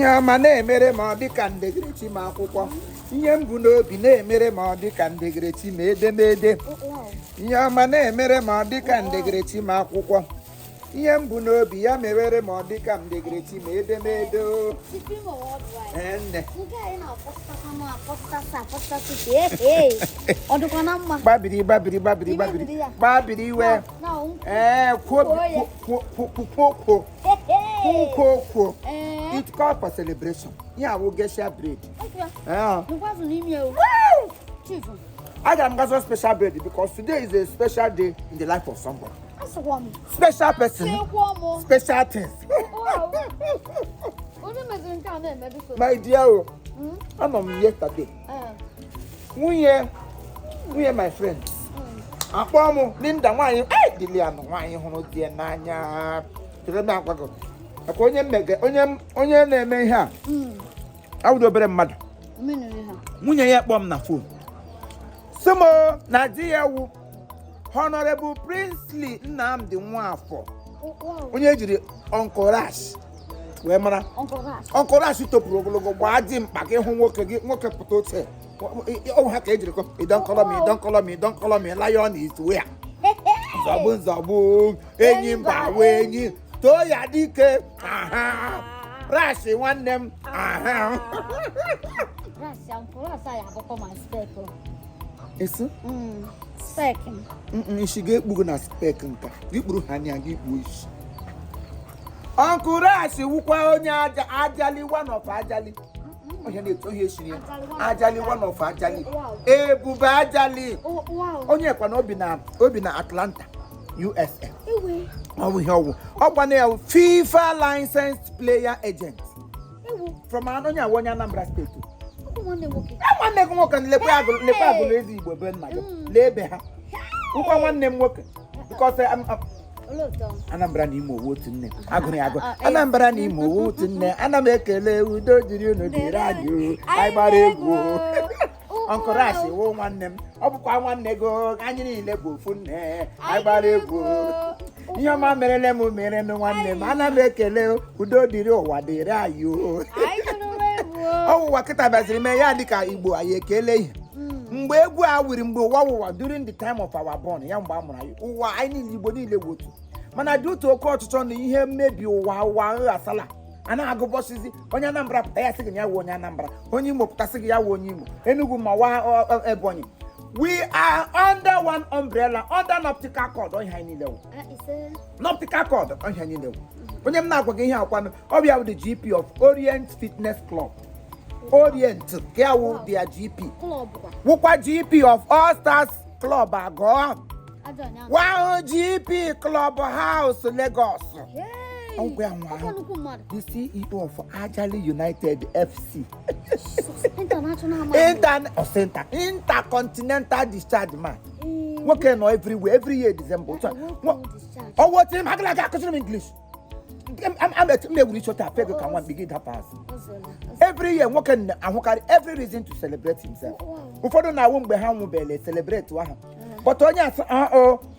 Nyama na-emere ma ọ dị ka ndegerechi ma akwụkwọ. Ihe m bụ n'obi na-emere ma ọ dị ka ndegerechi ma edemede. Nyama na-emere ma ọ dị ka ndegerechi ma akwụkwọ. Ihe m bụ n'obi ya mewere ma ọ dị ka ndegerechi ma edemede. Babiri iwe. Kwokwo. It's called for celebration. Yeah, we'll get share bread. I got a special bread because today is a special day in the life of somebody. Special person. Special things. My dear, I'm on yesterday. We are my friends. Apomo, Linda, why? Dilian, why you hold the Nanya? Onye na-eme ihe a awụdo obere mmadụ nwunye ya kpọm na phone Sumo na di ya wu Honorable Princely Nnamdi Nwafọ onye ejiri Uncle Rash wee mara Uncle Rash topuru ogologo gbaa dị mkpa ka ịhụ nwoke pụta oche ọ ha ka ejiri kọ don't call me lion is where nzọbụ enyi mba wenyi Toya dike, Rashi one them, Rashi, I'm for my spec. Is it? Specking. She get Bugana specking. Give Bruhania, give wish. Uncle Rashi, who Ajali, one of Ajali. Ajali, one of Ajali. Eh, Buba Ajali. Only Obina Atlanta, USA. FIFA licensed player agent from Anonia Number State. One name work and Lepago lazy Igbo burn my labor. Who one name work because I'm Anambra Nimo Wooten. Anambra Nimo Wooten. Anamekele, who don't you know the radio? I bought Uncle Rashi, one name. One nego, Annie Lebo Funne. I bought a go. Your mamma Merelemo, one name. Anamekele, who don't do what they are you. Oh, Wakata Mayadika Igbo, I kele. Mbegu will imbo during the time of our born, young Bamma. Oh, I need you body wood. Man, I do to a court on the here, maybe wow, sala. Ana go bosses on your number, I think ya won your number. On you moptasig ya won you. Enuguma wa ebony. We are under one umbrella, under an optical cord on Hanny level. Optical cord on Hanny level. When I'm not working here, one of you the GP of Orient Fitness Club. Orient, Gawo, their GP. Wukwa GP of All Stars Club, I go. Wow, GP Club House, Lagos. Oh, the CEO of Ajali United FC. Intercontinental discharge man. Working everywhere, every year December. Oh, what's him? How can I English? I'm a team with short up. Can one begin to pass? Every year, working and every reason to celebrate himself. Before now, won't be how we celebrate to her. But on your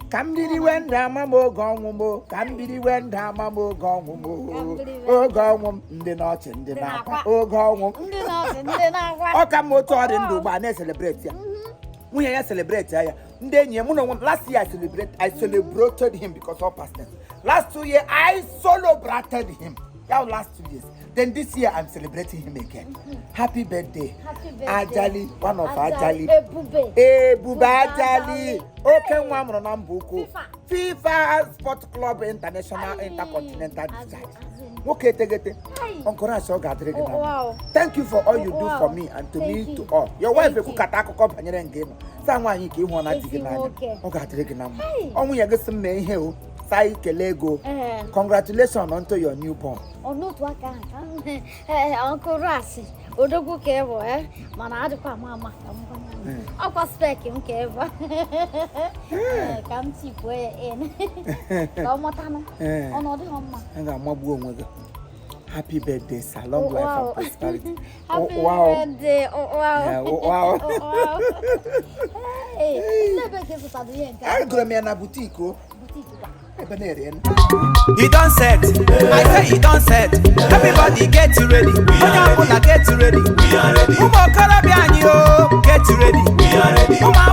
Kambidi when Damamo Gongo, Kambidi when Damamo Gongo, oh Gongum, the North and the Napa, oh Gongum, oh Kamoto and Duba, celebrate. We are celebrate. Then last year I celebrated him because of past tense. Last 2 years I celebrated him. That last 2 years. Then this year I'm celebrating him again. Happy birthday. Ajali, one of Ajali. Buba Ajali. Okay, one Ronambuko. FIFA Sport Club International Intercontinental Discharge. Okay, take it. Uncle Rasho Gadrigan. Thank you for all you do for me and to me to all. Your wife cook attack company and game. Someone you keep one at the Gadrigan. Only I get some may hill. Sai Kelego. Congratulations onto your newborn. Oh, not what Uncle Rassi. Odogo Kevo, Manado Mama. I was speaking, Kevo. Come see where in. Lomotano. Oh, no, the home. And I'm more with it. Happy birthday, sir. Long life and prosperity. Happy birthday. Oh, wow. Wow. Hey, never give us a I'll go to a boutique. He done set. I say he done set. Everybody get ready. Get ready. We are ready. Umo Karabiani, get ready. We are ready.